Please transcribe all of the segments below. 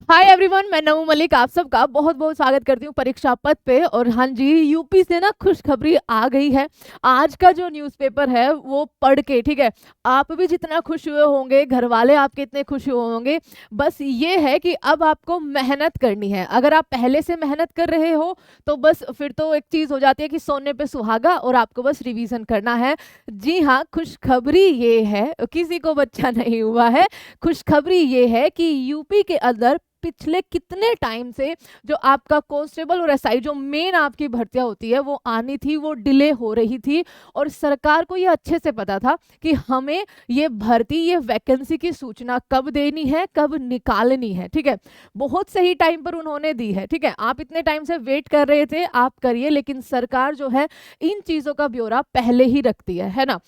Hi everyone, मैं नमू मलिक आप सबका बहुत बहुत स्वागत करती हूँ परीक्षा पथ पे। और हाँ जी, यूपी से ना खुशखबरी आ गई है। आज का जो न्यूज़पेपर है वो पढ़ के, ठीक है, आप भी जितना खुश हुए होंगे, घर वाले आपके इतने खुश हुए होंगे। बस ये है कि अब आपको मेहनत करनी है। अगर आप पहले से मेहनत कर रहे हो तो बस फिर तो एक चीज़ हो जाती है कि सोने पे सुहागा और आपको बस रिवीजन करना है। जी हाँ, खुशखबरी ये है, किसी को बच्चा नहीं हुआ है। खुशखबरी ये है कि यूपी के अंदर पिछले कितने टाइम से जो आपका कांस्टेबल और एसआई जो मेन आपकी भर्तियां होती है वो आनी थी, वो डिले हो रही थी। और सरकार को ये अच्छे से पता था कि हमें ये भर्ती, ये वैकेंसी की सूचना कब देनी है, कब निकालनी है। ठीक है, बहुत सही टाइम पर उन्होंने दी है। ठीक है, आप इतने टाइम से वेट कर रहे थे, आप करिए, लेकिन सरकार जो है इन चीजों का ब्यौरा पहले ही रखती है ना।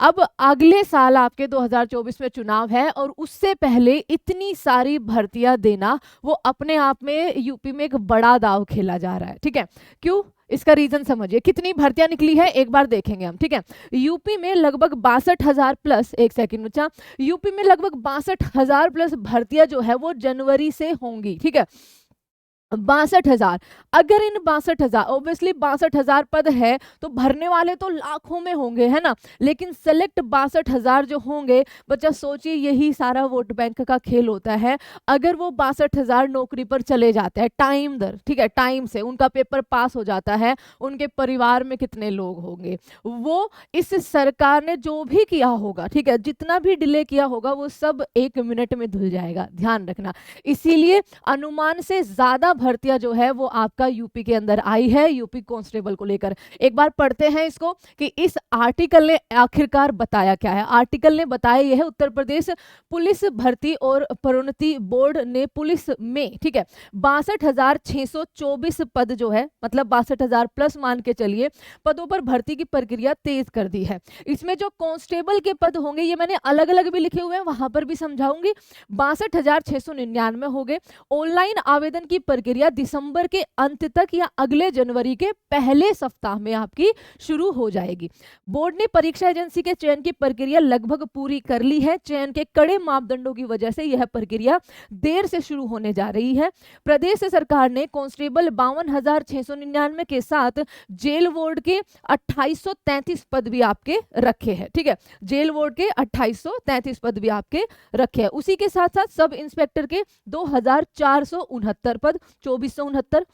अब अगले साल आपके 2024 में चुनाव है और उससे पहले इतनी सारी भर्तियां देना वो अपने आप में यूपी में एक बड़ा दाव खेला जा रहा है। ठीक है, क्यों? इसका रीजन समझिए। कितनी भर्तियां निकली है एक बार देखेंगे हम। ठीक है, यूपी में लगभग 62,000 प्लस, एक सेकंड बच्चा, यूपी में लगभग 62,000 प्लस भर्तियां जो है वो जनवरी से होंगी। ठीक है, 62,000। अगर इन 62,000, ऑब्वियसली 62,000 पद है तो भरने वाले तो लाखों में होंगे, है ना। लेकिन सेलेक्ट 62,000 जो होंगे, बच्चा सोचिए, यही सारा वोट बैंक का खेल होता है। अगर वो 62,000 नौकरी पर चले जाते हैं टाइम दर, ठीक है, टाइम से उनका पेपर पास हो जाता है, उनके परिवार में कितने लोग होंगे। वो इस सरकार ने जो भी किया होगा, ठीक है, जितना भी डिले किया होगा, वो सब 1 मिनट में धुल जाएगा, ध्यान रखना। इसीलिए अनुमान से ज्यादा भर्तियां जो है वो आपका यूपी के अंदर आई है, यूपी कांस्टेबल को लेकर। एक बार पढ़ते हैं इसको कि इस आर्टिकल ने आखिरकार बताया क्या है। आर्टिकल ने बताया यह है, उत्तर प्रदेश पुलिस भर्ती और प्रोन्नति बोर्ड ने पुलिस में, ठीक है, 62,624 पद जो है, मतलब 62,000 प्लस मान के चलिए, पदों पर भर्ती की प्रक्रिया तेज कर दी है। इसमें जो कांस्टेबल के पद होंगे, ये मैंने अलग अलग भी लिखे हुए हैं, वहां पर भी समझाऊंगी। 62,699 हो गए। ऑनलाइन आवेदन की प्रक्रिया दिसंबर के अंत तक या अगले जनवरी के पहले सप्ताह में आपकी शुरू हो जाएगी। बोर्ड ने परीक्षा एजेंसी के चयन की प्रक्रिया लगभग पूरी कर ली है। चयन के कड़े मापदंडों की वजह से यह प्रक्रिया देर से शुरू होने जा रही है। प्रदेश सरकार ने कांस्टेबल 52,699 के साथ जेल वार्ड के 2,833 पद भी आपके रखे हैं। ठीक है, जेल वार्ड के 2,833 पद भी आपके रखे हैं। उसी के साथ साथ सब इंस्पेक्टर के 2,469 पद, 2,469।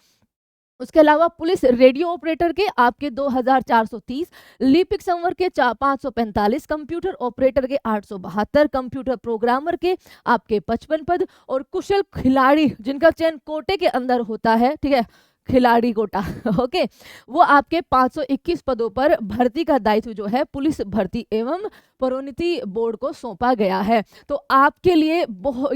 उसके अलावा पुलिस रेडियो ऑपरेटर के आपके 2,430, लिपिक संवर्ग के 545, कंप्यूटर ऑपरेटर के 872, कंप्यूटर प्रोग्रामर के आपके 55 पद, और कुशल खिलाड़ी जिनका चयन कोटे के अंदर होता है, ठीक है, खिलाड़ी कोटा ओके, वो आपके 521 पदों पर भर्ती का दायित्व जो है पुलिस भर्ती एवं प्रोन्नति बोर्ड को सौंपा गया है। तो आपके लिए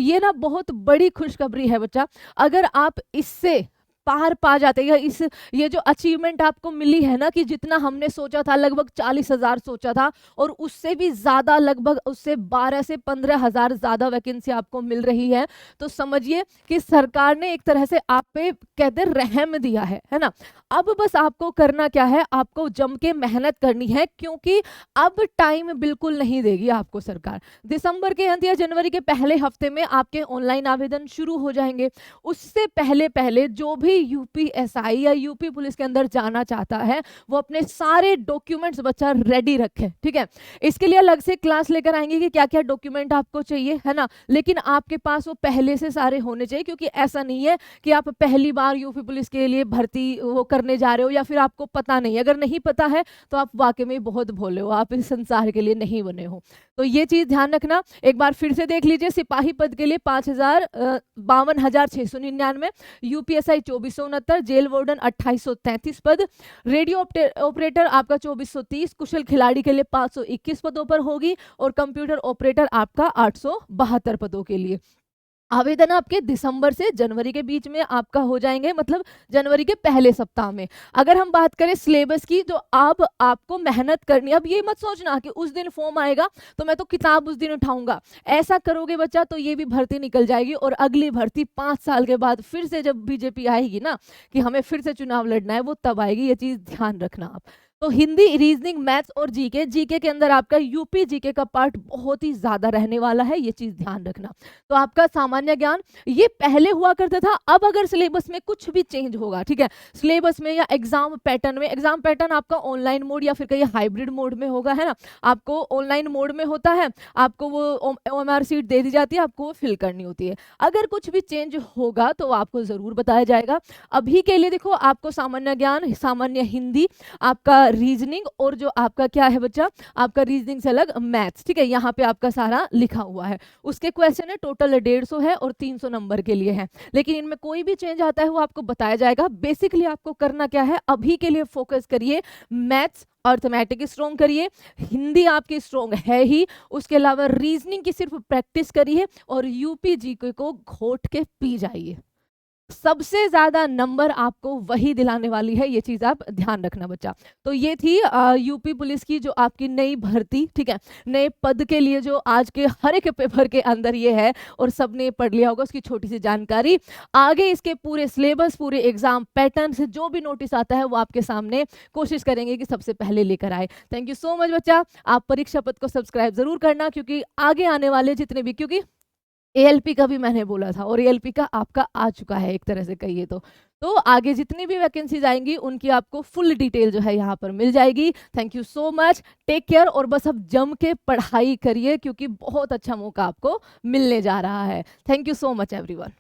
ये ना बहुत बड़ी खुशखबरी है बच्चा। अगर आप इससे पार पा जाते हैं, इस ये जो अचीवमेंट आपको मिली है ना, कि जितना हमने सोचा था लगभग 40,000 सोचा था, और उससे भी ज्यादा, लगभग उससे 12 से 15,000 ज्यादा वैकेंसी आपको मिल रही है, तो समझिए कि सरकार ने एक तरह से आप पे कहते रहम दिया है ना। अब बस आपको करना क्या है, आपको जम के मेहनत करनी है, क्योंकि अब टाइम बिल्कुल नहीं देगी आपको सरकार। दिसंबर के अंत या जनवरी के पहले हफ्ते में आपके ऑनलाइन आवेदन शुरू हो जाएंगे। उससे पहले पहले जो भी यूपीएसआई या यूपी पुलिस के अंदर जाना चाहता है, वो अपने सारे डॉक्यूमेंट्स बच्चा रेडी रखे। ठीक है, इसके लिए अलग से क्लास लेकर आएंगे कि क्या क्या डॉक्यूमेंट आपको चाहिए, है ना। लेकिन आपके पास वो पहले से सारे होने चाहिए, क्योंकि ऐसा नहीं है कि आप पहली बार यूपी पुलिस के लिए भर्ती वो करने जा रहे हो या फिर आपको पता नहीं। अगर नहीं पता है तो आप वाकई में बहुत भोले हो, आप इस संसार के लिए नहीं बने हो। तो ये चीज ध्यान रखना। एक बार फिर से देख लीजिए, सिपाही पद के लिए 52,699, यूपीएसआई 2,469, जेल वार्डन 2,833 पद, रेडियो ऑपरेटर आपका 2,430, कुशल खिलाड़ी के लिए 521 पदों पर होगी, और कंप्यूटर ऑपरेटर आपका 872 पदों के लिए। आवेदन आपके दिसंबर से जनवरी के बीच में आपका हो जाएंगे, मतलब जनवरी के पहले सप्ताह में। अगर हम बात करें सिलेबस की, तो अब आपको मेहनत करनी। अब ये मत सोचना कि उस दिन फॉर्म आएगा तो मैं तो किताब उस दिन उठाऊंगा। ऐसा करोगे बच्चा तो ये भी भर्ती निकल जाएगी, और अगली भर्ती 5 साल के बाद फिर से जब बीजेपी आएगी ना, कि हमें फिर से चुनाव लड़ना है, वो तब आएगी। ये चीज ध्यान रखना आप। तो हिंदी, रीजनिंग, मैथ्स और जीके, जीके के अंदर आपका यूपी जीके का पार्ट बहुत ही ज्यादा रहने वाला है, ये चीज ध्यान रखना। तो आपका सामान्य ज्ञान ये पहले हुआ करता था, अब अगर सिलेबस में कुछ भी चेंज होगा, ठीक है, सिलेबस में या एग्जाम पैटर्न में, एग्जाम पैटर्न आपका ऑनलाइन मोड या फिर कहीं हाइब्रिड मोड में होगा, है ना, आपको ऑनलाइन मोड में होता है, आपको वो ओएमआर सीट दे दी जाती है, आपको वो फिल करनी होती है। अगर कुछ भी चेंज होगा तो आपको जरूर बताया जाएगा। अभी के लिए देखो, आपको सामान्य ज्ञान, सामान्य हिंदी, आपका रीजनिंग और जो आपका क्या है बच्चा, आपका रीजनिंग से अलग मैथ्स, ठीक है, यहाँ पे आपका सारा लिखा हुआ है। उसके क्वेश्चन है टोटल 150 है और 300 नंबर के लिए है, लेकिन इनमें कोई भी चेंज आता है वो आपको बताया जाएगा। बेसिकली आपको करना क्या है, अभी के लिए फोकस करिए, मैथ्स अर्थमेटिक स्ट्रॉन्ग करिए, हिंदी आपकी स्ट्रॉन्ग है ही, उसके अलावा रीजनिंग की सिर्फ प्रैक्टिस करिए और यूपी जीके को घोट के पी जाइए। सबसे ज्यादा नंबर आपको वही दिलाने वाली है, ये चीज आप ध्यान रखना बच्चा। तो ये थी यूपी पुलिस की जो आपकी नई भर्ती, ठीक है, नए पद के लिए जो आज के हर एक पेपर के अंदर ये है और सबने पढ़ लिया होगा, उसकी छोटी सी जानकारी। आगे इसके पूरे सिलेबस, पूरे एग्जाम पैटर्न से जो भी नोटिस आता है वो आपके सामने कोशिश करेंगे कि सबसे पहले लेकर आए। थैंक यू सो मच बच्चा। आप परीक्षा पद को सब्सक्राइब जरूर करना, क्योंकि आगे आने वाले जितने भी, क्योंकि एएलपी का भी मैंने बोला था और एएलपी का आपका आ चुका है एक तरह से कहिए तो आगे जितनी भी वैकेंसीज आएंगी उनकी आपको फुल डिटेल जो है यहाँ पर मिल जाएगी। Thank you so much, take care, और बस अब जम के पढ़ाई करिए क्योंकि बहुत अच्छा मौका आपको मिलने जा रहा है। Thank you so much everyone.